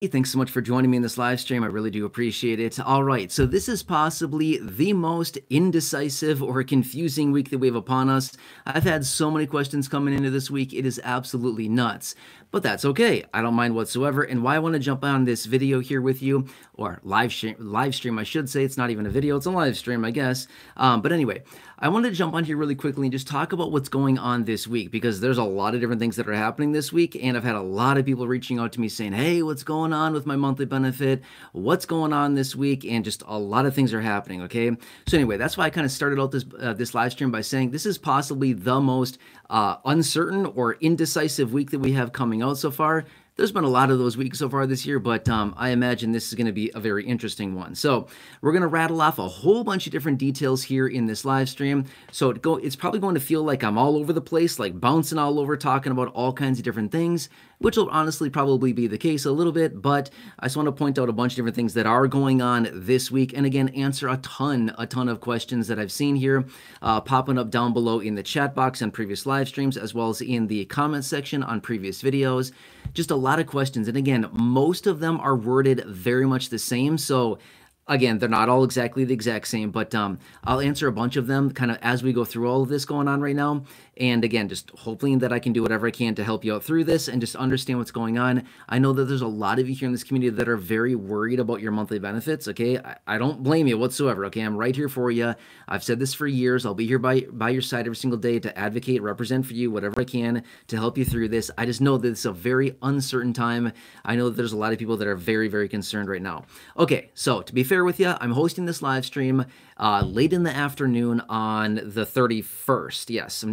Hey, thanks so much for joining me in this live stream. I really do appreciate it. All right, so this is possibly the most indecisive or confusing week that we have upon us. I've had so many questions coming into this week. It is absolutely nuts, but that's okay. I don't mind whatsoever. And why I want to jump on this video here with you, or live stream, I should say. It's not even a video, it's a live stream, I guess. But anyway, I wanted to jump on here really quickly and just talk about what's going on this week, because there's a lot of different things that are happening this week, and I've had a lot of people reaching out to me saying, hey, what's going on with my monthly benefit? What's going on this week? And just a lot of things are happening, okay? So anyway, that's why I kind of started out this live stream by saying this is possibly the most uncertain or indecisive week that we have coming out so far. There's been a lot of those weeks so far this year, but I imagine this is going to be a very interesting one. So we're going to rattle off a whole bunch of different details here in this live stream. So it's probably going to feel like I'm all over the place, like bouncing all over, talking about all kinds of different things, which will honestly probably be the case a little bit, but I just want to point out a bunch of different things that are going on this week, and again, answer a ton of questions that I've seen here popping up down below in the chat box on previous live streams, as well as in the comment section on previous videos. Just a lot of questions, and again, most of them are worded very much the same, so again, they're not all exactly the exact same, but I'll answer a bunch of them kind of as we go through all of this going on right now. And again, just hoping that I can do whatever I can to help you out through this and just understand what's going on. I know that there's a lot of you here in this community that are very worried about your monthly benefits, okay? I don't blame you whatsoever, okay? I'm right here for you. I've said this for years. I'll be here by your side every single day to advocate, represent for you, whatever I can to help you through this. I just know that it's a very uncertain time. I know that there's a lot of people that are very concerned right now. Okay, so to be fair with you, I'm hosting this live stream late in the afternoon on the 31st. Yes,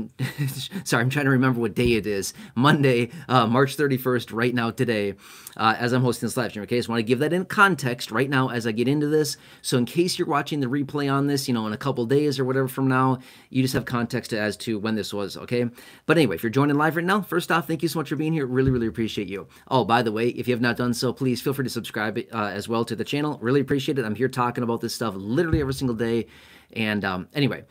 sorry, I'm trying to remember what day it is. Monday, March 31st, right now today, as I'm hosting this live stream. Okay, so I want to give that in context right now as I get into this. So in case you're watching the replay on this, in a couple days or whatever from now, you just have context as to when this was, okay? But anyway, if you're joining live right now, first off, thank you so much for being here. Really appreciate you. Oh, by the way, if you have not done so, please feel free to subscribe as well to the channel. Really appreciate it. I'm here talking about this stuff literally every single day. And anyway,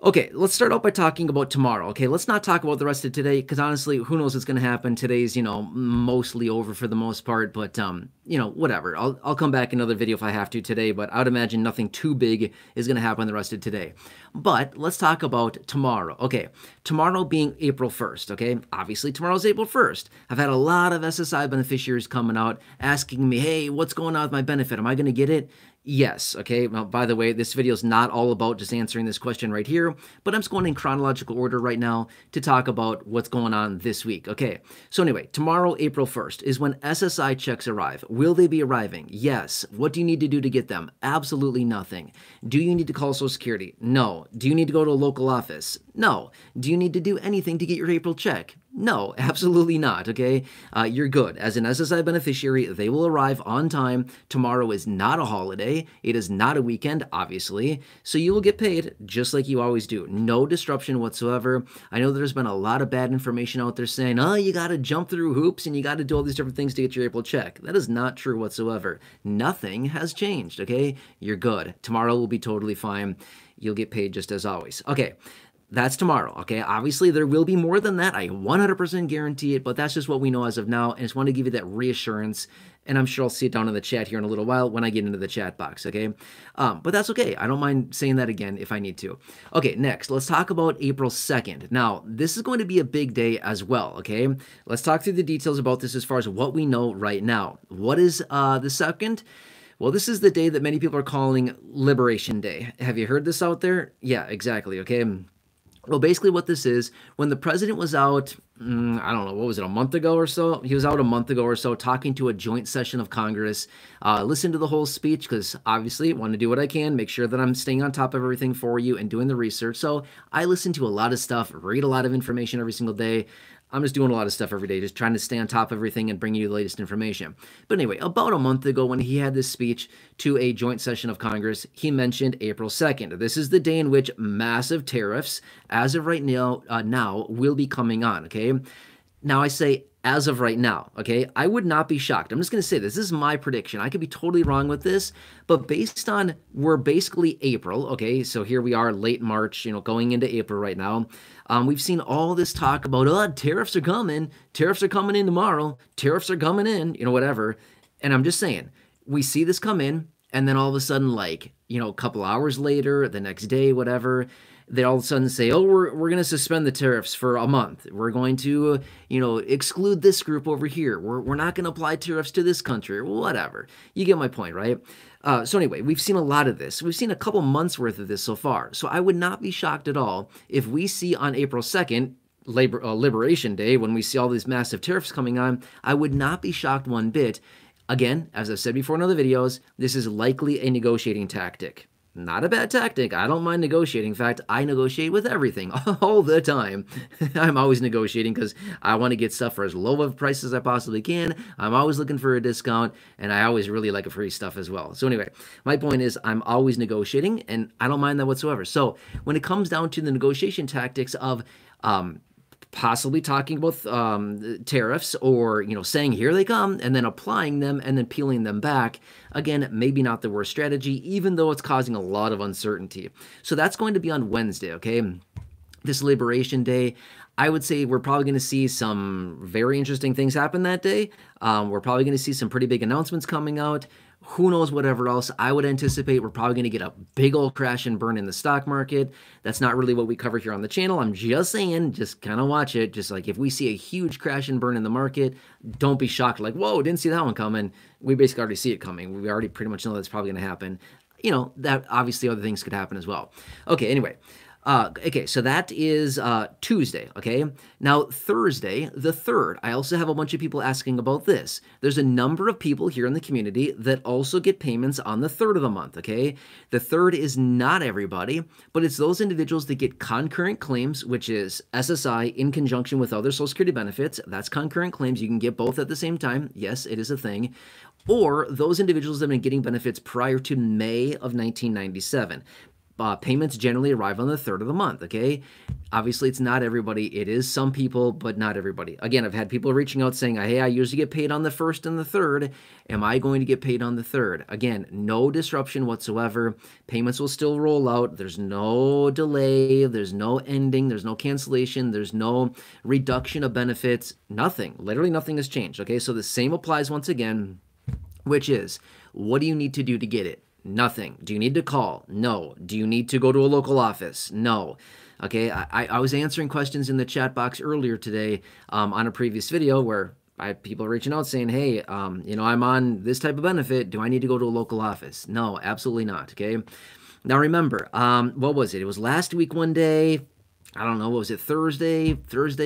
okay, let's start out by talking about tomorrow, okay? Let's not talk about the rest of today, because honestly, who knows what's going to happen. Today's, mostly over for the most part, but, whatever. I'll come back in another video if I have to today, but I would imagine nothing too big is going to happen the rest of today. But let's talk about tomorrow, okay? Tomorrow being April 1st, okay? Obviously, tomorrow's April 1st. I've had a lot of SSI beneficiaries coming out asking me, hey, what's going on with my benefit? Am I going to get it? Yes, okay. Well, by the way, this video is not all about just answering this question right here, but I'm just going in chronological order right now to talk about what's going on this week, okay? So anyway, tomorrow, April 1st, is when SSI checks arrive. Will they be arriving? Yes. What do you need to do to get them? Absolutely nothing. Do you need to call Social Security? No. Do you need to go to a local office? No. Do you need to do anything to get your April check? No, absolutely not, okay? You're good. As an SSI beneficiary, they will arrive on time. Tomorrow is not a holiday. It is not a weekend, obviously. So you will get paid just like you always do. No disruption whatsoever. I know there's been a lot of bad information out there saying, oh, you got to jump through hoops and you got to do all these different things to get your April check. That is not true whatsoever. Nothing has changed, okay? You're good. Tomorrow will be totally fine. You'll get paid just as always. Okay. That's tomorrow, okay? Obviously, there will be more than that. I 100% guarantee it, but that's just what we know as of now, and I just want to give you that reassurance, and I'm sure I'll see it down in the chat here in a little while when I get into the chat box, okay? But that's okay. I don't mind saying that again if I need to. Okay, next, let's talk about April 2nd. Now, this is going to be a big day as well, okay? Let's talk through the details about this as far as what we know right now. What is the 2nd? Well, this is the day that many people are calling Liberation Day. Have you heard this out there? Yeah, exactly, okay? Well, basically what this is, when the president was out, I don't know, what was it, a month ago or so? He was out a month ago or so talking to a joint session of Congress. Listen to the whole speech because obviously I want to do what I can, make sure that I'm staying on top of everything for you and doing the research. So I listen to a lot of stuff, read a lot of information every single day. I'm just doing a lot of stuff every day, just trying to stay on top of everything and bring you the latest information. But anyway, about a month ago when he had this speech to a joint session of Congress, he mentioned April 2nd. This is the day in which massive tariffs, as of right now will be coming on, okay? Now I say as of right now, okay? I would not be shocked. I'm just going to say this. This is my prediction. I could be totally wrong with this, but based on, we're basically April, okay? So here we are, late March, going into April right now. We've seen all this talk about, tariffs are coming in tomorrow, tariffs are coming in, whatever. And I'm just saying, we see this come in, and then all of a sudden, like, a couple hours later, the next day, whatever, they all of a sudden say, oh, we're going to suspend the tariffs for a month. We're going to, exclude this group over here. We're not going to apply tariffs to this country, or whatever. You get my point, right? So anyway, we've seen a lot of this. We've seen a couple months worth of this so far. So I would not be shocked at all if we see on April 2nd, Liberation Day, when we see all these massive tariffs coming on. I would not be shocked one bit. Again, as I've said before in other videos, this is likely a negotiating tactic. Not a bad tactic. I don't mind negotiating. In fact, I negotiate with everything all the time. I'm always negotiating because I want to get stuff for as low of a price as I possibly can. I'm always looking for a discount, and I always really like a free stuff as well. So anyway, my point is I'm always negotiating, and I don't mind that whatsoever. So when it comes down to the negotiation tactics of possibly talking about tariffs, or saying here they come and then applying them and then peeling them back, again, maybe not the worst strategy, even though it's causing a lot of uncertainty. So that's going to be on Wednesday, okay? This Liberation Day, I would say we're probably going to see some very interesting things happen that day. We're probably going to see some pretty big announcements coming out. Who knows whatever else. I would anticipate we're probably going to get a big old crash and burn in the stock market. That's not really what we cover here on the channel. I'm just saying, just kind of watch it. Just like if we see a huge crash and burn in the market, don't be shocked like, whoa, didn't see that one coming. We basically already see it coming. We already pretty much know that's probably going to happen. That obviously other things could happen as well. Okay, anyway. Okay, so that is Tuesday, okay? Now, Thursday, the 3rd, I also have a bunch of people asking about this. There's a number of people here in the community that also get payments on the 3rd of the month, okay? The 3rd is not everybody, but it's those individuals that get concurrent claims, which is SSI in conjunction with other Social Security benefits. That's concurrent claims. You can get both at the same time. Yes, it is a thing. Or those individuals that have been getting benefits prior to May of 1997. Payments generally arrive on the 3rd of the month, okay? Obviously, it's not everybody. It is some people, but not everybody. Again, I've had people reaching out saying, hey, I usually get paid on the 1st and the 3rd. Am I going to get paid on the 3rd? Again, no disruption whatsoever. Payments will still roll out. There's no delay. There's no ending. There's no cancellation. There's no reduction of benefits. Nothing. Literally nothing has changed, okay? So the same applies once again, which is, what do you need to do to get it? Nothing. Do you need to call? No. Do you need to go to a local office? No. Okay, I was answering questions in the chat box earlier today on a previous video where I had people reaching out saying, hey, I'm on this type of benefit. Do I need to go to a local office? No, absolutely not, okay? Now remember, what was it? It was last week one day. I don't know, what was it, Thursday,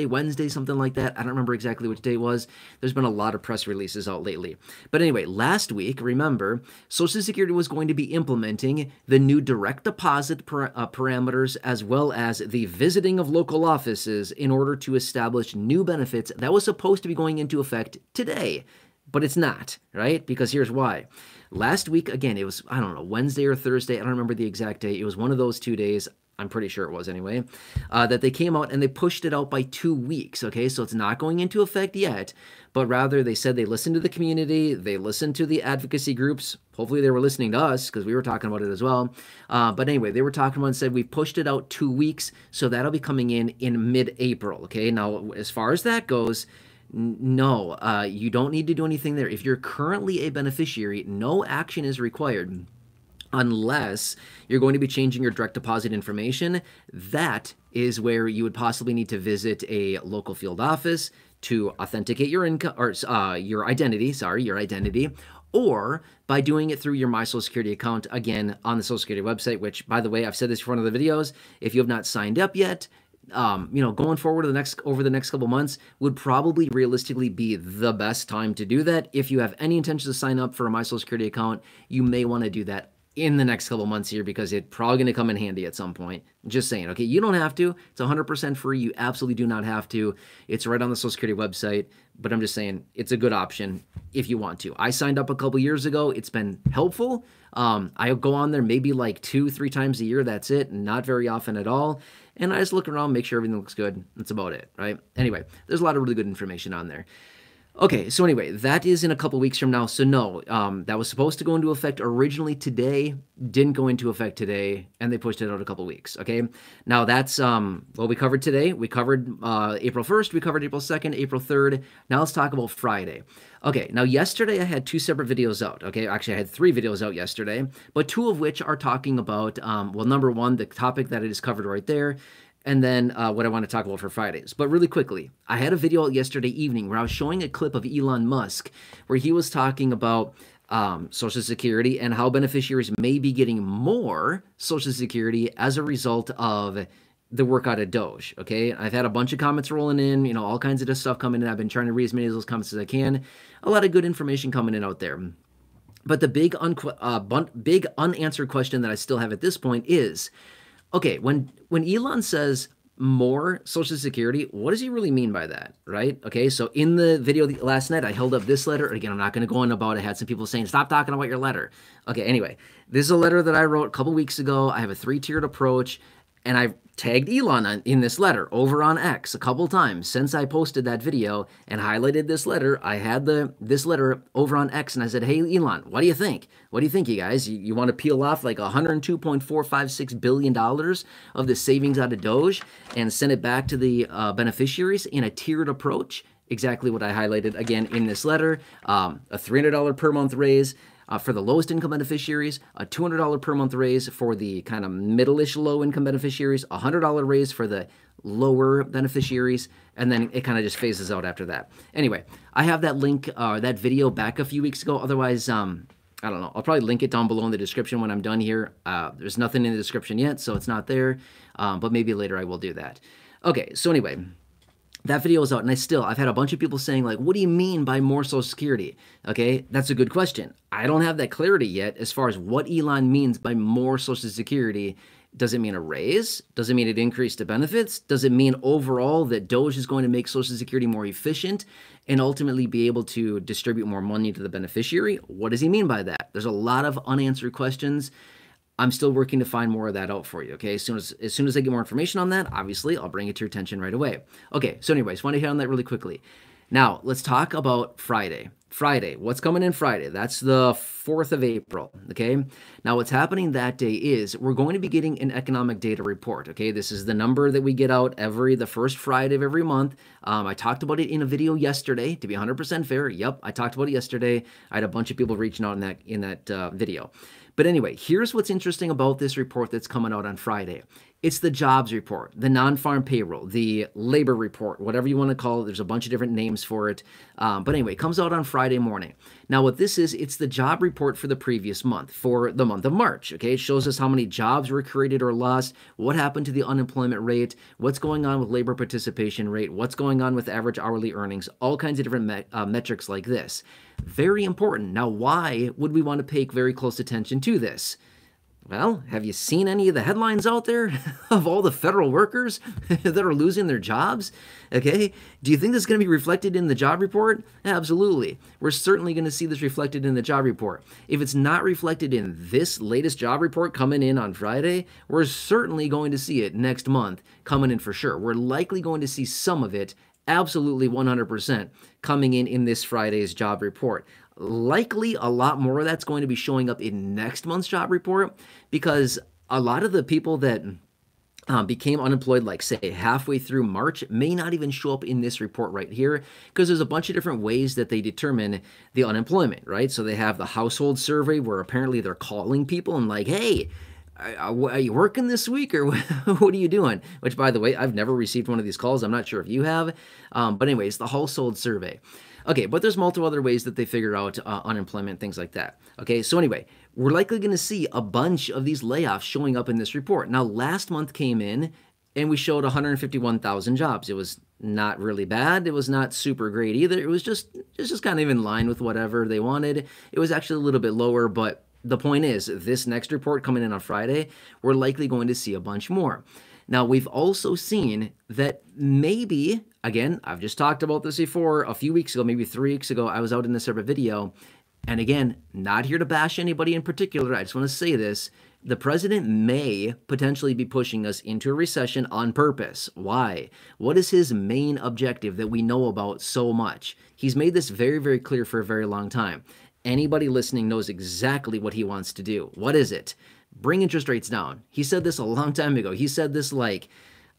Wednesday, something like that. I don't remember exactly which day it was. There's been a lot of press releases out lately. But anyway, last week, remember, Social Security was going to be implementing the new direct deposit parameters, as well as the visiting of local offices in order to establish new benefits that was supposed to be going into effect today. But it's not, right? Because here's why. Last week, again, it was, I don't know, Wednesday or Thursday. I don't remember the exact date. It was one of those 2 days. I'm pretty sure it was anyway, that they came out and they pushed it out by 2 weeks, okay? So it's not going into effect yet, but rather they said they listened to the community, they listened to the advocacy groups. Hopefully they were listening to us because we were talking about it as well. But anyway, they were talking about and said we pushed it out 2 weeks, so that'll be coming in mid-April, okay? Now, as far as that goes, no, you don't need to do anything there. If you're currently a beneficiary, no action is required. Unless you're going to be changing your direct deposit information. That is where you would possibly need to visit a local field office to authenticate your income or your identity, or by doing it through your My Social Security account, again, on the Social Security website, which, by the way, I've said this in one of the videos, if you have not signed up yet, going forward over the next couple months would probably realistically be the best time to do that. If you have any intention to sign up for a My Social Security account, you may want to do that in the next couple months here because it's probably going to come in handy at some point. Just saying, okay? You don't have to. It's 100% free. You absolutely do not have to. It's right on the Social Security website, but I'm just saying it's a good option if you want to. I signed up a couple years ago. It's been helpful. I go on there maybe like 2-3 times a year. That's it. Not very often at all. And I just look around, make sure everything looks good. That's about it, right? Anyway, there's a lot of really good information on there. Okay, so anyway, that is in a couple weeks from now. So no, that was supposed to go into effect originally today, didn't go into effect today, and they pushed it out a couple weeks. Okay, now that's what we covered today. We covered April 1st, we covered April 2nd, April 3rd. Now let's talk about Friday. Okay, now yesterday I had two separate videos out. Okay, actually I had three videos out yesterday, but two of which are talking about well, number one, the topic that I just covered right there, and then what I want to talk about for Fridays. But really quickly, I had a video out yesterday evening where I was showing a clip of Elon Musk where he was talking about Social Security and how beneficiaries may be getting more Social Security as a result of the work out of Doge. Okay, I've had a bunch of comments rolling in, you know, all kinds of this stuff coming in. I've been trying to read as many of those comments as I can. A lot of good information coming in out there. But the big unanswered question that I still have at this point is, okay, when Elon says more Social Security, what does he really mean by that, right? Okay, so in the video last night, I held up this letter. Again, I'm not going to go on about it. I had some people saying, stop talking about your letter. Okay, anyway, this is a letter that I wrote a couple weeks ago. I have a 3-tiered approach, and I've tagged Elon in this letter over on X a couple times since I posted that video and highlighted this letter. I had this letter over on X, and I said, hey, Elon, what do you think? What do you think, you guys? You want to peel off like $102.456 billion of the savings out of Doge and send it back to the beneficiaries in a tiered approach? Exactly what I highlighted again in this letter. A $300 per month raise for the lowest income beneficiaries, a $200 per month raise for the kind of middle-ish low income beneficiaries, a $100 raise for the lower beneficiaries, and then it kind of just phases out after that. Anyway, I have that link, that video back a few weeks ago. Otherwise, I don't know. I'll probably link it down below in the description when I'm done here. There's nothing in the description yet, so it's not there, but maybe later I will do that. Okay, so anyway, that video is out, and I've had a bunch of people saying, like, what do you mean by more Social Security? Okay, that's a good question. I don't have that clarity yet as far as what Elon means by more Social Security. Does it mean a raise? Does it mean it increased the benefits? Does it mean overall that Doge is going to make Social Security more efficient and ultimately be able to distribute more money to the beneficiary? What does he mean by that? There's a lot of unanswered questions. I'm still working to find more of that out for you, okay? As soon as I get more information on that, obviously, I'll bring it to your attention right away. Okay, so anyways, want to hit on that really quickly. Now, let's talk about Friday. Friday, what's coming in Friday? That's the 4th of April, okay? Now, what's happening that day is we're going to be getting an economic data report, okay? This is the number that we get out the first Friday of every month. I talked about it in a video yesterday, to be 100% fair. Yep, I talked about it yesterday. I had a bunch of people reaching out in that video. But anyway, here's what's interesting about this report that's coming out on Friday. It's the jobs report, the non-farm payroll, the labor report, whatever you want to call it. There's a bunch of different names for it. But anyway, it comes out on Friday morning. Now, what this is, it's the job report for the previous month, for the month of March. Okay, it shows us how many jobs were created or lost, what happened to the unemployment rate, what's going on with labor participation rate, what's going on with average hourly earnings, all kinds of different metrics like this. Very important. Now, why would we want to pay very close attention to this? Well, have you seen any of the headlines out there of all the federal workers that are losing their jobs? Okay, do you think this is going to be reflected in the job report? Absolutely. We're certainly going to see this reflected in the job report. If it's not reflected in this latest job report coming in on Friday, we're certainly going to see it next month coming in for sure. We're likely going to see some of it, absolutely 100%, coming in this Friday's job report. Likely a lot more of that's going to be showing up in next month's job report, because a lot of the people that became unemployed, like say halfway through March, may not even show up in this report right here, because there's a bunch of different ways that they determine the unemployment, right? So they have the household survey where apparently they're calling people and like, hey, are you working this week, or what are you doing? Which, by the way, I've never received one of these calls. I'm not sure if you have. But anyways, the household survey. Okay, but there's multiple other ways that they figure out unemployment, things like that. Okay, so anyway, we're likely going to see a bunch of these layoffs showing up in this report. Now, last month came in, and we showed 151,000 jobs. It was not really bad. It was not super great either. It was just kind of in line with whatever they wanted. It was actually a little bit lower, but the point is, this next report coming in on Friday, we're likely going to see a bunch more. Now, we've also seen that maybe, again, I've just talked about this before a few weeks ago, maybe 3 weeks ago, I was out in a separate video. And again, not here to bash anybody in particular. I just want to say this. The president may potentially be pushing us into a recession on purpose. Why? What is his main objective that we know about so much? He's made this very, very clear for a very long time. Anybody listening knows exactly what he wants to do. What is it? Bring interest rates down. He said this a long time ago. He said this like,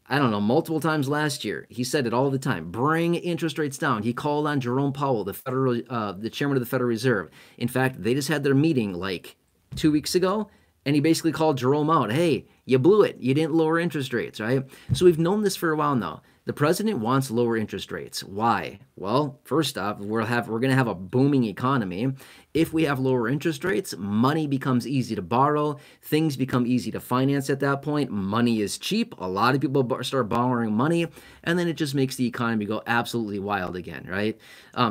I don't know, multiple times last year. He said it all the time. Bring interest rates down. He called on Jerome Powell, the chairman of the Federal Reserve. In fact, they just had their meeting like 2 weeks ago, and he basically called Jerome out. Hey, you blew it. You didn't lower interest rates, right? So we've known this for a while now. The president wants lower interest rates. Why? Well, first off, we're going to have a booming economy. If we have lower interest rates, money becomes easy to borrow. Things become easy to finance at that point. Money is cheap. A lot of people start borrowing money, and then it just makes the economy go absolutely wild again, right?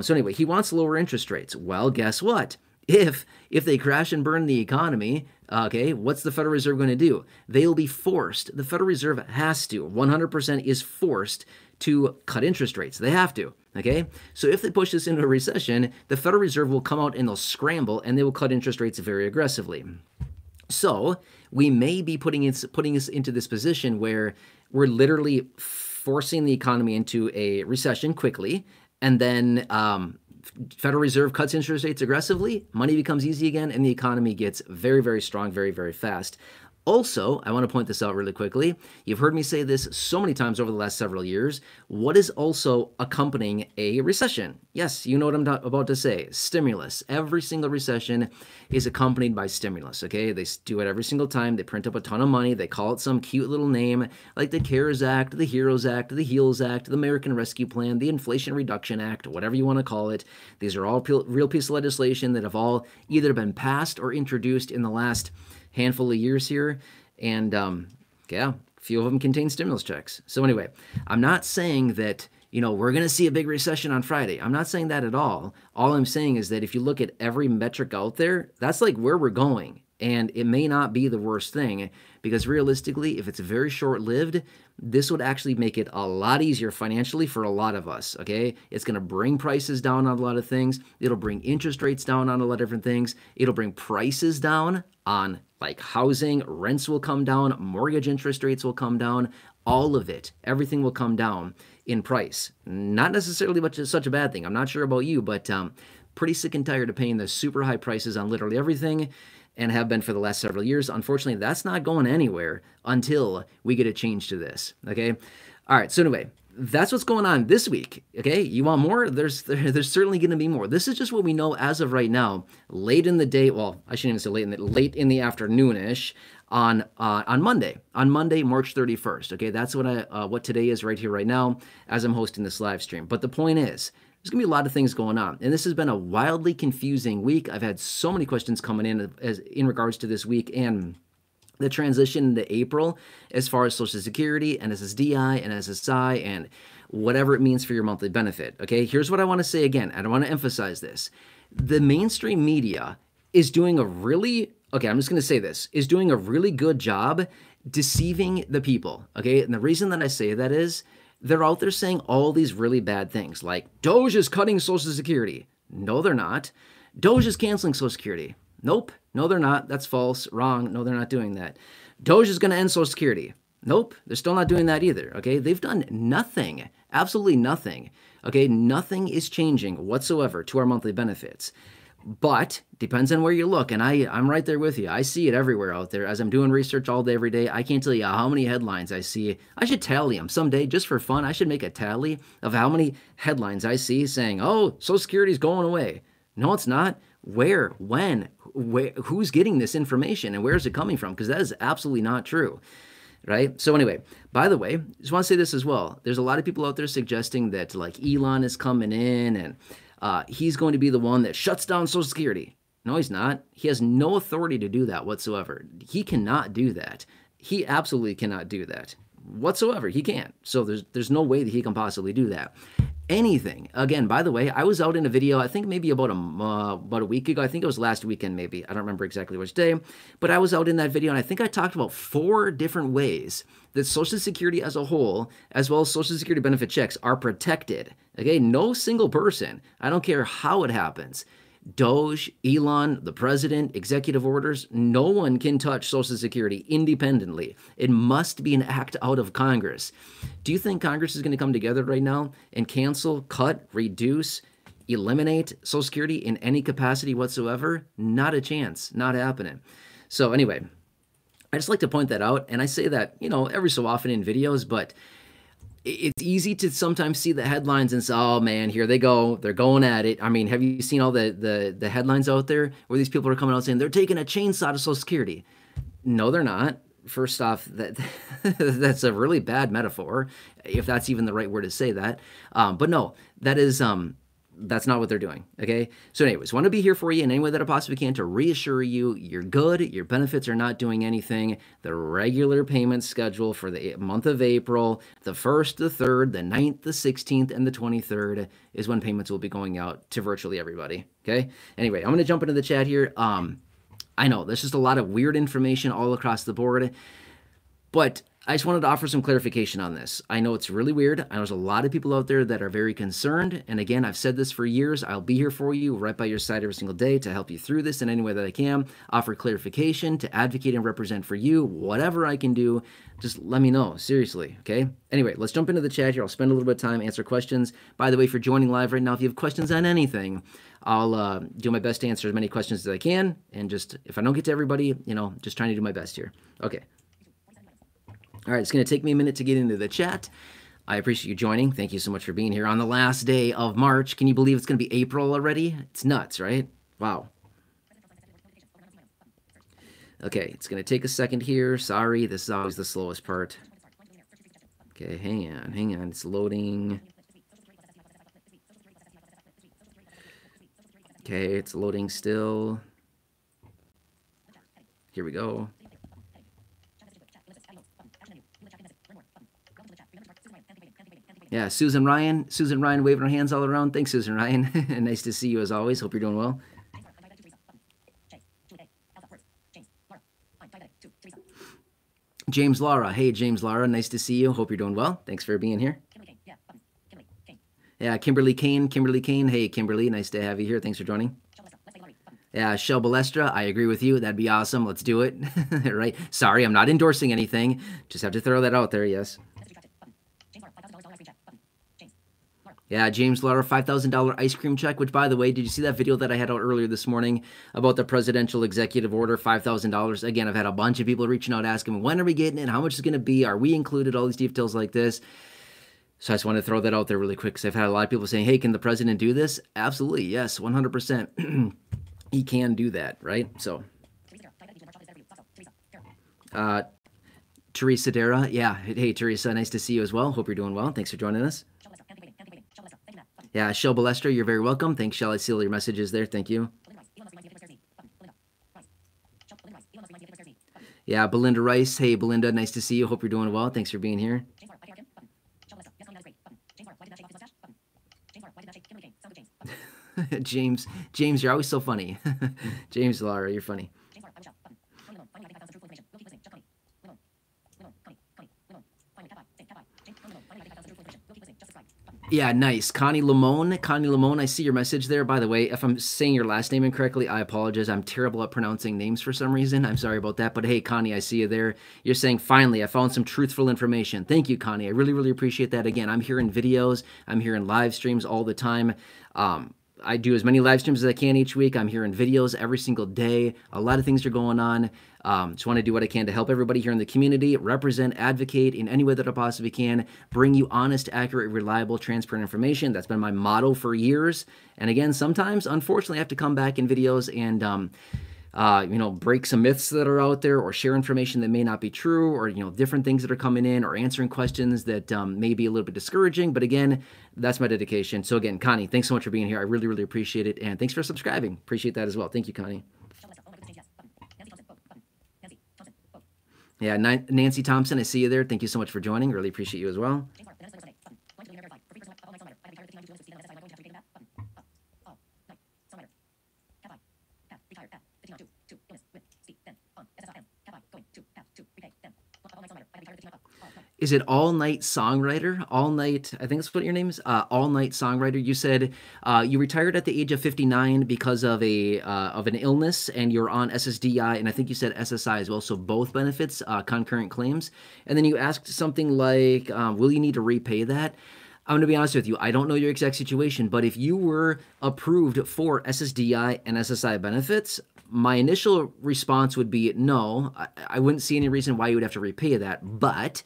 So anyway, he wants lower interest rates. Well, guess what? If they crash and burn the economy, okay, what's the Federal Reserve going to do? They'll be forced. The Federal Reserve has to, 100% is forced to cut interest rates. They have to, okay? So if they push this into a recession, the Federal Reserve will come out and they'll scramble and they will cut interest rates very aggressively. So we may be putting us into this position where we're literally forcing the economy into a recession quickly, and then Federal Reserve cuts interest rates aggressively, money becomes easy again, and the economy gets very, very strong, very, very fast. Also, I want to point this out really quickly. You've heard me say this so many times over the last several years. What is also accompanying a recession? Yes, you know what I'm about to say. Stimulus. Every single recession is accompanied by stimulus, okay? They do it every single time. They print up a ton of money. They call it some cute little name like the CARES Act, the HEROES Act, the HEALS Act, the American Rescue Plan, the Inflation Reduction Act, whatever you want to call it. These are all real pieces of legislation that have all either been passed or introduced in the last handful of years here, and yeah, a few of them contain stimulus checks. So anyway, I'm not saying that, you know, we're going to see a big recession on Friday. I'm not saying that at all. All I'm saying is that if you look at every metric out there, that's like where we're going. And it may not be the worst thing, because realistically, if it's very short-lived, this would actually make it a lot easier financially for a lot of us, okay? It's going to bring prices down on a lot of things. It'll bring interest rates down on a lot of different things. It'll bring prices down on like housing. Rents will come down. Mortgage interest rates will come down. All of it, everything will come down in price. Not necessarily such a bad thing. I'm not sure about you, but pretty sick and tired of paying the super high prices on literally everything, and have been for the last several years. Unfortunately, that's not going anywhere until we get a change to this, okay? All right, so anyway, that's what's going on this week, okay? You want more? There's certainly going to be more. This is just what we know as of right now. Late in the day, well, I shouldn't even say late in the afternoon-ish on Monday, March 31st, okay? That's what today is right here, right now, as I'm hosting this live stream. But the point is, there's going to be a lot of things going on, and this has been a wildly confusing week. I've had so many questions coming in regards to this week and the transition into April as far as Social Security and SSDI and SSI and whatever it means for your monthly benefit, okay? Here's what I want to say again, and I want to emphasize this. The mainstream media is doing a really, okay, I'm just going to say this, is doing a really good job deceiving the people, okay? And the reason that I say that is they're out there saying all these really bad things, like Doge is cutting Social Security. No, they're not. Doge is canceling Social Security. Nope. No, they're not. That's false. Wrong. No, they're not doing that. Doge is going to end Social Security. Nope. They're still not doing that either. Okay. They've done nothing. Absolutely nothing. Okay. Nothing is changing whatsoever to our monthly benefits. But depends on where you look, and I'm right there with you. I see it everywhere out there. As I'm doing research all day, every day, I can't tell you how many headlines I see. I should tally them someday just for fun. I should make a tally of how many headlines I see saying, oh, Social Security is going away. No, it's not. Where, when, who's getting this information, and where is it coming from? Because that is absolutely not true. Right? So anyway, by the way, just want to say this as well. There's a lot of people out there suggesting that like Elon is coming in and he's going to be the one that shuts down Social Security. No, he's not. He has no authority to do that whatsoever. He cannot do that. He absolutely cannot do that whatsoever. He can't. So there's no way that he can possibly do that. Anything. Again, by the way, I was out in a video, I think maybe about a week ago. I think it was last weekend maybe. I don't remember exactly which day. But I was out in that video, and I think I talked about 4 different ways that Social Security as a whole, as well as Social Security benefit checks, are protected. Okay? No single person, I don't care how it happens, Doge, Elon, the president, executive orders, no one can touch Social Security independently. It must be an act out of Congress. Do you think Congress is going to come together right now and cancel, cut, reduce, eliminate Social Security in any capacity whatsoever? Not a chance. Not happening. So anyway, I just like to point that out, and I say that, every so often in videos, but it's easy to sometimes see the headlines and say, oh man, here they go. They're going at it. I mean, have you seen all the headlines out there where these people are coming out saying they're taking a chainsaw to Social Security? No, they're not. First off, that's a really bad metaphor, if that's even the right word to say that. But no, that's not what they're doing, okay? So anyways, want to be here for you in any way that I possibly can to reassure you you're good, your benefits are not doing anything. The regular payment schedule for the month of April, the 1st, the 3rd, the 9th, the 16th, and the 23rd is when payments will be going out to virtually everybody, okay? Anyway, I'm going to jump into the chat here. I know there's just a lot of weird information all across the board, but I just wanted to offer some clarification on this. I know it's really weird. I know there's a lot of people out there that are very concerned. And again, I've said this for years. I'll be here for you right by your side every single day to help you through this in any way that I can, offer clarification, to advocate and represent for you. Whatever I can do, just let me know. Seriously, okay? Anyway, let's jump into the chat here. I'll spend a little bit of time, answer questions. By the way, if you're joining live right now, if you have questions on anything, I'll do my best to answer as many questions as I can. And just, if I don't get to everybody, just trying to do my best here. Okay. All right, it's going to take me a minute to get into the chat. I appreciate you joining. Thank you so much for being here on the last day of March. Can you believe it's going to be April already? It's nuts, right? Wow. Okay, it's going to take a second here. Sorry, this is always the slowest part. Okay, hang on. It's loading. Okay, it's loading still. Here we go. Yeah, Susan Ryan waving her hands all around. Thanks, Susan Ryan. Nice to see you as always. Hope you're doing well. James Lara. Hey, James Lara. Nice to see you. Hope you're doing well. Thanks for being here. Yeah, Kimberly Kane. Hey, Kimberly. Nice to have you here. Thanks for joining. Yeah, Shell Balestra, I agree with you. That'd be awesome. Let's do it. Right? Sorry, I'm not endorsing anything. Just have to throw that out there, yes. Yeah, James Lauder, $5,000 ice cream check, which, by the way, did you see that video that I had out earlier this morning about the presidential executive order, $5,000? Again, I've had a bunch of people reaching out asking, when are we getting it? How much is it going to be? Are we included? All these details like this. So I just want to throw that out there really quick because I've had a lot of people saying, hey, can the president do this? Absolutely, yes, 100%. He can do that, right? So, Teresa Dara, yeah. Hey, Teresa, nice to see you as well. Hope you're doing well. Thanks for joining us. Yeah, Shell Balestra, you're very welcome. Thanks, Shell. I see all your messages there. Thank you. Yeah, Belinda Rice. Hey, Belinda, nice to see you. Hope you're doing well. Thanks for being here. James, you're always so funny. James Lara, you're funny. Yeah, nice. Connie Lamone, I see your message there. By the way, if I'm saying your last name incorrectly, I apologize. I'm terrible at pronouncing names for some reason. I'm sorry about that. But hey, Connie, I see you there. You're saying, finally, I found some truthful information. Thank you, Connie. I really, really appreciate that. Again, I'm here in videos. I'm here in live streams all the time. I do as many live streams as I can each week. I'm here in videos every single day. A lot of things are going on. Just want to do what I can to help everybody here in the community, represent, advocate in any way that I possibly can, bring you honest, accurate, reliable, transparent information. That's been my motto for years. And again, sometimes, unfortunately, I have to come back in videos and break some myths that are out there or share information that may not be true or, different things that are coming in or answering questions that may be a little bit discouraging. But again, that's my dedication. So again, Connie, thanks so much for being here. I really, really appreciate it. And thanks for subscribing. Appreciate that as well. Thank you, Connie. Yeah, Nancy Thompson, I see you there. Thank you so much for joining. Really appreciate you as well. Is it All Night Songwriter? All Night, I think that's what your name is. All Night Songwriter. You said you retired at the age of 59 because of an illness, and you're on SSDI, and I think you said SSI as well. So both benefits, concurrent claims. And then you asked something like, "Will you need to repay that?" I'm going to be honest with you. I don't know your exact situation, but if you were approved for SSDI and SSI benefits, my initial response would be no. I wouldn't see any reason why you would have to repay that, but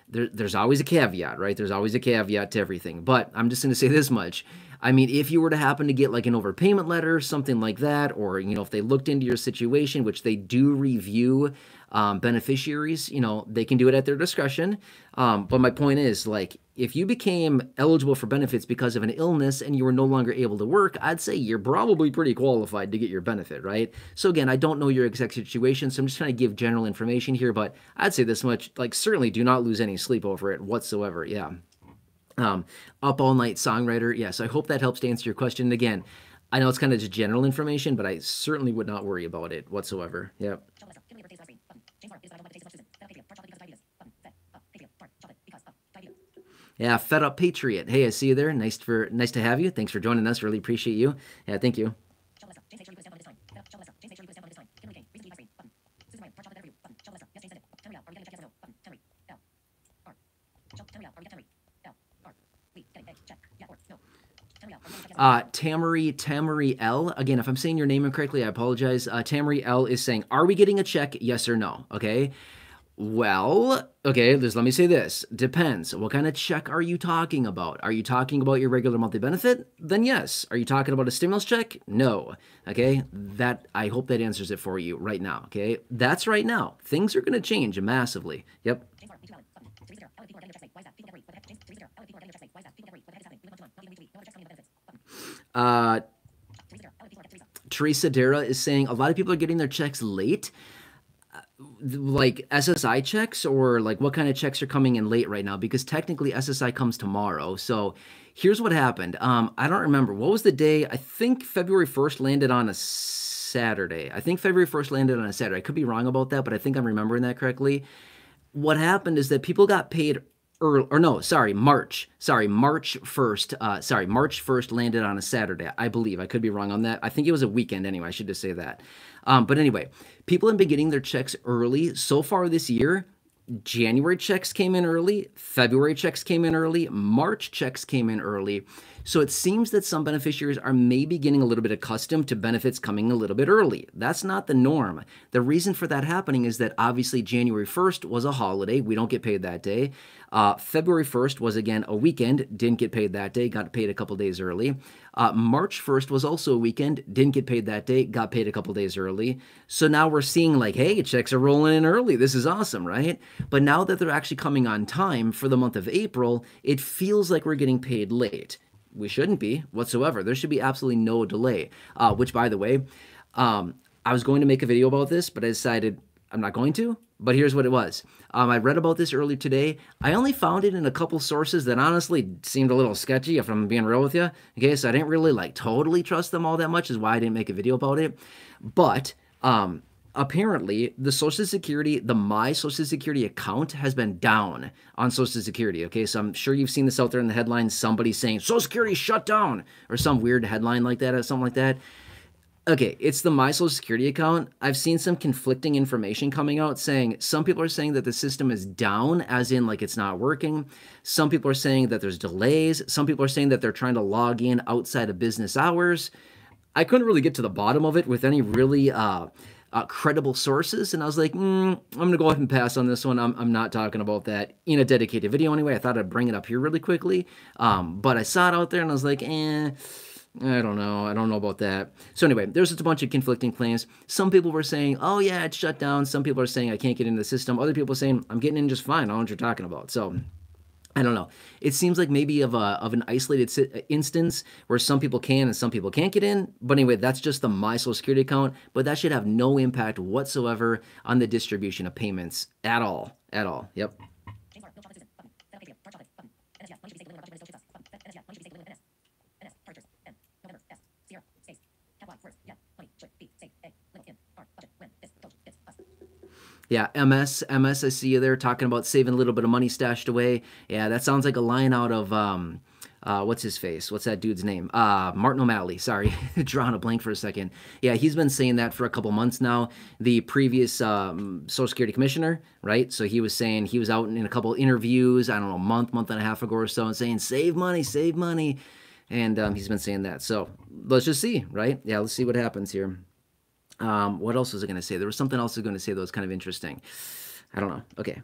there's always a caveat, right? There's always a caveat to everything. But I'm just going to say this much. I mean, if you were to happen to get like an overpayment letter, something like that, or, if they looked into your situation, which they do review beneficiaries, they can do it at their discretion. But my point is, like, if you became eligible for benefits because of an illness and you were no longer able to work, I'd say you're probably pretty qualified to get your benefit, right? So again, I don't know your exact situation, so I'm just trying to give general information here, but I'd say this much, like, certainly do not lose any sleep over it whatsoever. Yeah. Up All Night Songwriter. Yes, I hope that helps to answer your question. And again, I know it's kind of just general information, but I certainly would not worry about it whatsoever. Yep. Yeah, Fed Up Patriot. Hey, I see you there. Nice to have you. Thanks for joining us. Really appreciate you. Yeah, thank you. Tamari L. Again, if I'm saying your name incorrectly, I apologize. Tamari L is saying, are we getting a check? Yes or no? Okay. Well, okay, let me say this. Depends. What kind of check are you talking about? Are you talking about your regular monthly benefit? Then yes. Are you talking about a stimulus check? No. Okay, I hope that answers it for you right now. Okay, that's right now. Things are going to change massively. Yep. Teresa Dara is saying a lot of people are getting their checks late. Like SSI checks, or like what kind of checks are coming in late right now? Because technically SSI comes tomorrow. So here's what happened. I don't remember. What was the day? I think February 1st landed on a Saturday. I could be wrong about that, but I think I'm remembering that correctly. What happened is that people got paid March 1st. March 1st landed on a Saturday, I believe. I could be wrong on that. I think it was a weekend anyway. I should just say that. But anyway, people have been getting their checks early. So far this year, January checks came in early, February checks came in early, March checks came in early. So it seems that some beneficiaries are maybe getting a little bit accustomed to benefits coming a little bit early. That's not the norm. The reason for that happening is that obviously January 1st was a holiday. We don't get paid that day. February 1st was, again, a weekend. Didn't get paid that day. Got paid a couple days early. March 1st was also a weekend. Didn't get paid that day. Got paid a couple days early. So now we're seeing like, hey, checks are rolling in early. This is awesome, right? But now that they're actually coming on time for the month of April, it feels like we're getting paid late. We shouldn't be whatsoever. There should be absolutely no delay, which, by the way, I was going to make a video about this, but I decided I'm not going to. But here's what it was. I read about this earlier today. I only found it in a couple sources that honestly seemed a little sketchy, if I'm being real with you. Okay, so I didn't really totally trust them all that much, is why I didn't make a video about it. But apparently, the My Social Security account has been down on Social Security. Okay, so I'm sure you've seen this out there in the headlines. Somebody saying Social Security shut down, or some weird headline like that, or something like that. Okay, it's the My Social Security account. I've seen some conflicting information coming out saying some people are saying that the system is down, as in like it's not working. Some people are saying that there's delays. Some people are saying that they're trying to log in outside of business hours. I couldn't really get to the bottom of it with any really credible sources, and I was like, I'm going to go ahead and pass on this one. I'm not talking about that in a dedicated video anyway. I thought I'd bring it up here really quickly, but I saw it out there, and I was like, I don't know about that. So anyway, there's just a bunch of conflicting claims. Some people were saying, oh yeah, it's shut down. Some people are saying I can't get into the system. Other people are saying I'm getting in just fine. I don't know what you're talking about. So I don't know. It seems like maybe of an isolated instance where some people can and some people can't get in. But anyway, that's just the My Social Security account. But that should have no impact whatsoever on the distribution of payments at all. At all. Yep. Yeah, MS, I see you there talking about saving a little bit of money stashed away. Yeah, that sounds like a line out of what's his face? What's that dude's name? Martin O'Malley. Sorry, drawing a blank for a second. Yeah, he's been saying that for a couple months now. The previous Social Security commissioner, right? So he was saying he was out in a couple interviews, I don't know, month and a half ago or so, and saying save money, save money, and he's been saying that. So let's just see, right? Yeah, let's see what happens here. What else was I going to say? There was something else I was going to say that was kind of interesting. I don't know. Okay.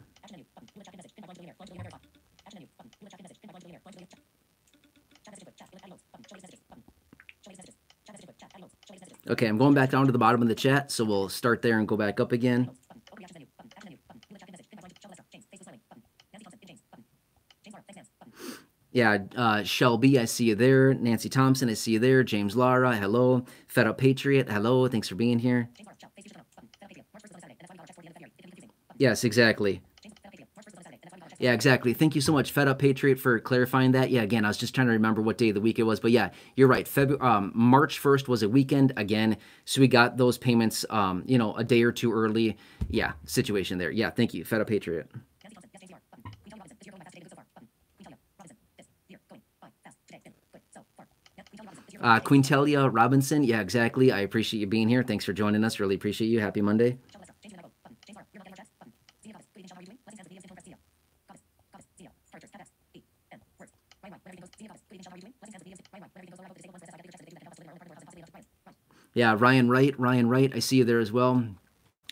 Okay, I'm going back down to the bottom of the chat, so we'll start there and go back up again. Yeah, Shelby, I see you there. Nancy Thompson, I see you there. James Lara, hello. Fed Up Patriot, hello. Thanks for being here. Yes, exactly. Yeah, exactly. Thank you so much, Fed Up Patriot, for clarifying that. Yeah, again, I was just trying to remember what day of the week it was, but yeah, you're right. March 1st was a weekend again, so we got those payments, a day or two early. Yeah, situation there. Yeah, thank you, Fed Up Patriot. Quintelia Robinson, yeah, exactly. I appreciate you being here. Thanks for joining us. Really appreciate you. Happy Monday. Yeah, Ryan Wright, I see you there as well.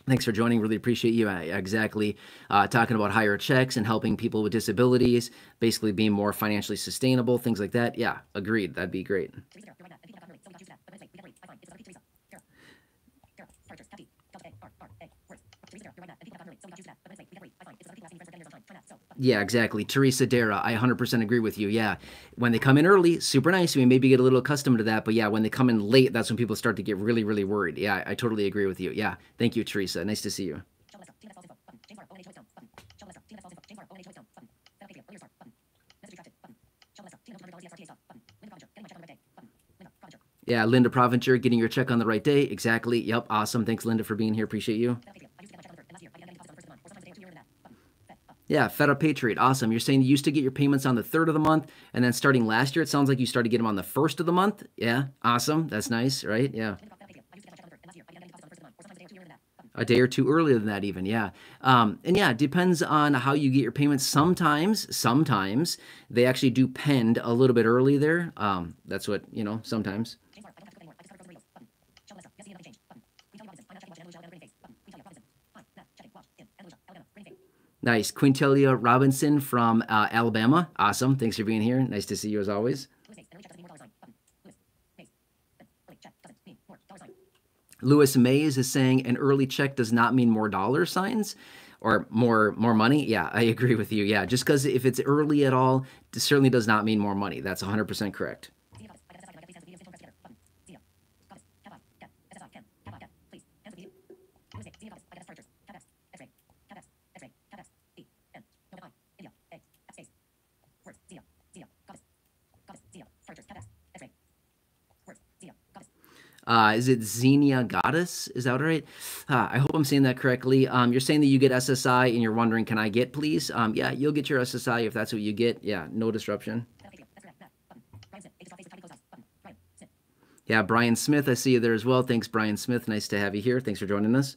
Thanks for joining. Really appreciate you. Exactly. Talking about higher checks and helping people with disabilities, basically being more financially sustainable, things like that. Yeah, agreed. That'd be great. Yeah, exactly. Teresa Dara, I 100% agree with you. Yeah, when they come in early, super nice. We maybe get a little accustomed to that, but yeah, when they come in late, that's when people start to get really, really worried. Yeah, I totally agree with you. Yeah, thank you, Teresa. Nice to see you. Yeah, Linda Provencher, getting your check on the right day. Exactly. Yep, awesome. Thanks, Linda, for being here. Appreciate you. Yeah, Fed Up Patriot, awesome. You're saying you used to get your payments on the 3rd of the month, and then starting last year, it sounds like you started getting them on the 1st of the month. Yeah, awesome. That's nice, right? Yeah. A day or two earlier than that even, yeah. And yeah, it depends on how you get your payments. Sometimes they actually do pend a little bit early there. That's what, sometimes. Nice. Quintelia Robinson from Alabama. Awesome. Thanks for being here. Nice to see you as always. Lewis Mays is saying an early check does not mean more dollar signs or more money. Yeah, I agree with you. Yeah, just because if it's early at all, it certainly does not mean more money. That's 100% correct. Is it Xenia Goddess? Is that right? I hope I'm saying that correctly. You're saying that you get SSI and you're wondering, can I get, please? Yeah, you'll get your SSI if that's what you get. Yeah, no disruption. Yeah, Brian Smith, I see you there as well. Thanks, Brian Smith. Nice to have you here. Thanks for joining us.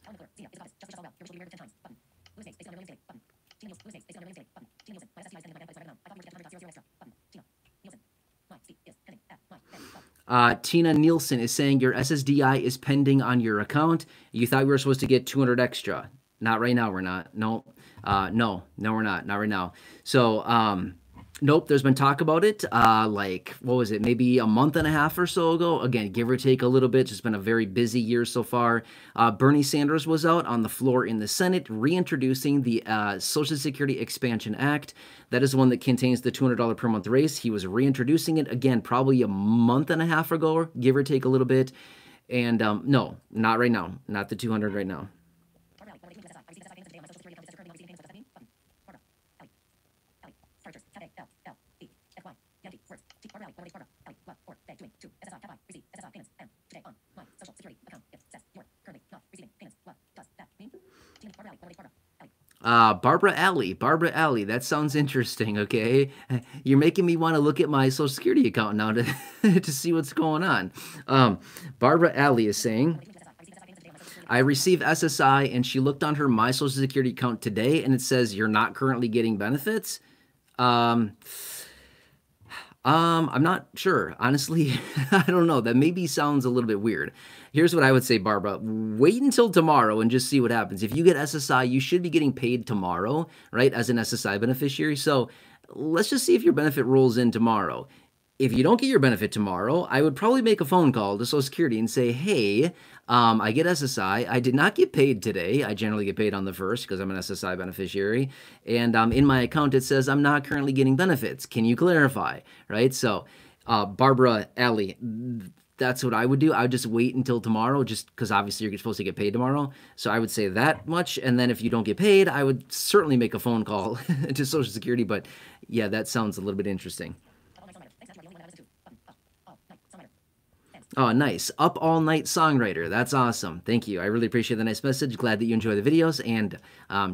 Tina Nielsen is saying your SSDI is pending on your account. You thought we were supposed to get 200 extra. Not right now, we're not. No, no, we're not. Not right now. So, nope, there's been talk about it, like, what was it, maybe a month and a half or so ago. Again, give or take a little bit. It's been a very busy year so far. Bernie Sanders was out on the floor in the Senate reintroducing the Social Security Expansion Act. That is the one that contains the $200 per month raise. He was reintroducing it, again, probably a month and a half ago, give or take a little bit. And no, not right now. Not the 200 right now. Barbara Alley. Barbara Alley. That sounds interesting, okay? You're making me want to look at my Social Security account now to, to see what's going on. Barbara Alley is saying, I received SSI and she looked on her My Social Security account today and it says you're not currently getting benefits. I'm not sure. Honestly, I don't know. That maybe sounds a little bit weird. Here's what I would say, Barbara. Wait until tomorrow and just see what happens. If you get SSI, you should be getting paid tomorrow, right, as an SSI beneficiary. So let's just see if your benefit rolls in tomorrow. If you don't get your benefit tomorrow, I would probably make a phone call to Social Security and say, hey, I get SSI. I did not get paid today. I generally get paid on the 1st because I'm an SSI beneficiary. And in my account, it says I'm not currently getting benefits. Can you clarify? Right? So, Barbara Alley, that's what I would do. I would just wait until tomorrow just because obviously you're supposed to get paid tomorrow. So I would say that much. And then if you don't get paid, I would certainly make a phone call to Social Security. But yeah, that sounds a little bit interesting. Oh, nice. Up all night songwriter. That's awesome. Thank you. I really appreciate the nice message. Glad that you enjoy the videos and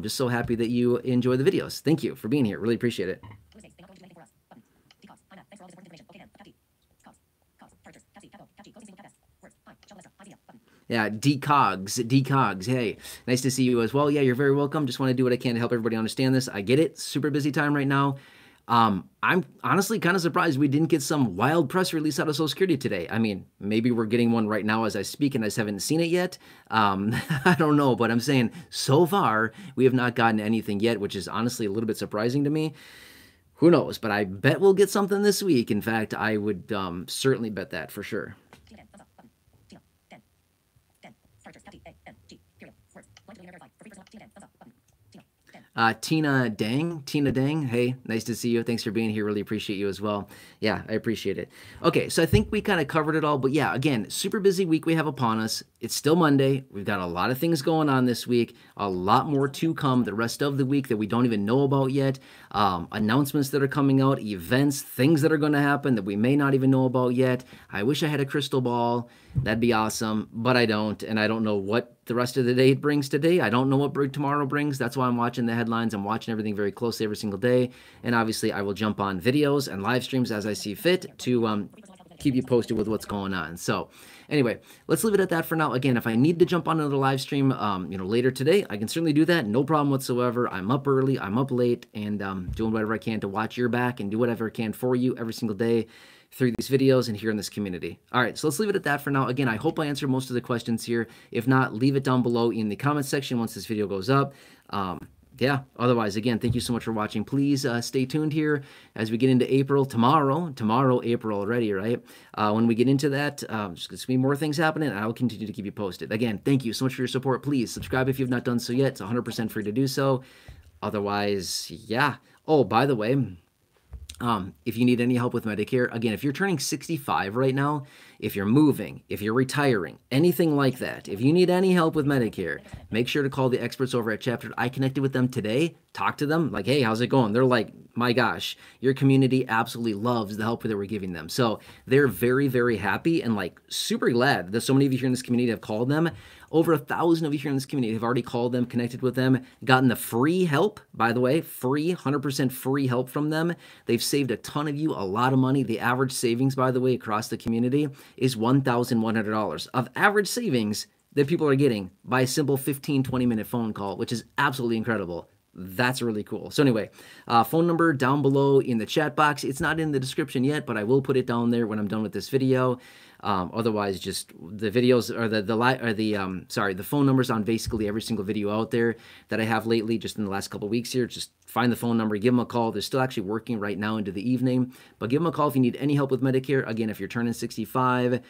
just so happy that you enjoy the videos. Thank you for being here. Really appreciate it. Yeah, DCogs. Hey, nice to see you as well. Yeah, you're very welcome. Just want to do what I can to help everybody understand this. I get it. Super busy time right now. I'm honestly kind of surprised we didn't get some wild press release out of Social Security today. I mean, maybe we're getting one right now as I speak and I just haven't seen it yet. I don't know, but I'm saying so far we have not gotten anything yet, which is honestly a little bit surprising to me. Who knows? But I bet we'll get something this week. In fact, I would certainly bet that for sure. Tina Dang, hey, nice to see you. Thanks for being here. Really appreciate you as well. Yeah, I appreciate it. Okay, so I think we kind of covered it all, but yeah, again, super busy week we have upon us. It's still Monday. We've got a lot of things going on this week, a lot more to come the rest of the week that we don't even know about yet. Announcements that are coming out, events, things that are going to happen that we may not even know about yet. I wish I had a crystal ball. That'd be awesome, but I don't, and I don't know what the rest of the day brings today. I don't know what tomorrow brings. That's why I'm watching the headlines. I'm watching everything very closely every single day, and obviously I will jump on videos and live streams as I see fit to keep you posted with what's going on. So anyway, let's leave it at that for now. Again, if I need to jump on another live stream later today, I can certainly do that. No problem whatsoever. I'm up early, I'm up late, and doing whatever I can to watch your back and do whatever I can for you every single day through these videos and here in this community. All right, so let's leave it at that for now. Again, I hope I answered most of the questions here. If not, leave it down below in the comment section once this video goes up. Yeah, otherwise, again, thank you so much for watching. Please stay tuned here as we get into April. Tomorrow, April already, right? When we get into that, there's going to be more things happening, and I will continue to keep you posted. Again, thank you so much for your support. Please subscribe if you've not done so yet. It's 100% free to do so. Otherwise, yeah. Oh, by the way, if you need any help with Medicare, again, if you're turning 65 right now, if you're moving, if you're retiring, anything like that, if you need any help with Medicare, make sure to call the experts over at Chapter. I connected with them today, talked to them, like, hey, how's it going? They're like, my gosh, your community absolutely loves the help that we're giving them. So they're very, very happy and like super glad that so many of you here in this community have called them. Over 1,000 of you here in this community have already called them, connected with them, gotten the free help, by the way, free, 100% free help from them. They've saved a ton of you a lot of money. The average savings, by the way, across the community is $1,100 of average savings that people are getting by a simple 15, 20-minute phone call, which is absolutely incredible. That's really cool. So anyway, phone number down below in the chat box. It's not in the description yet, but I will put it down there when I'm done with this video. Otherwise, just the videos or the phone numbers on basically every single video out there that I have lately, just in the last couple of weeks here. Just find the phone number, give them a call. They're still actually working right now into the evening, but give them a call if you need any help with Medicare. Again, if you're turning 65,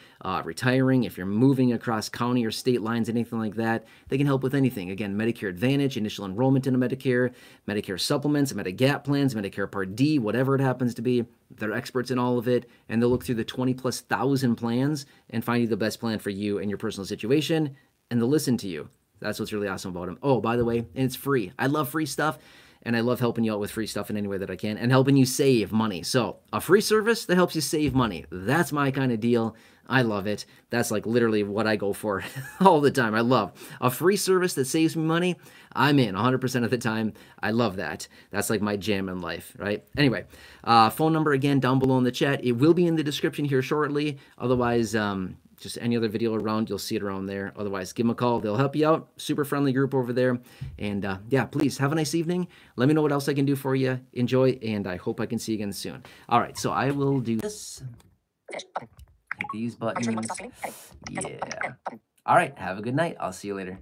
retiring, if you're moving across county or state lines, anything like that, they can help with anything. Again, Medicare Advantage, initial enrollment into Medicare, Medicare Supplements, Medigap Plans, Medicare Part D, whatever it happens to be. They're experts in all of it, and they'll look through the 20,000+ plans and find you the best plan for you and your personal situation, and they'll listen to you. That's what's really awesome about them. Oh, by the way, and it's free. I love free stuff. and I love helping you out with free stuff in any way that I can and helping you save money. So a free service that helps you save money, that's my kind of deal. I love it. That's like literally what I go for all the time. I love a free service that saves me money. I'm in 100% of the time. I love that. That's like my jam in life, right? Anyway, phone number again down below in the chat. It will be in the description here shortly. Otherwise, just any other video around, you'll see it around there. Otherwise, give them a call. They'll help you out. Super friendly group over there. And yeah, please have a nice evening. Let me know what else I can do for you. Enjoy, and I hope I can see you again soon. All right, so I will do this. Hit these buttons. Yeah. All right, have a good night. I'll see you later.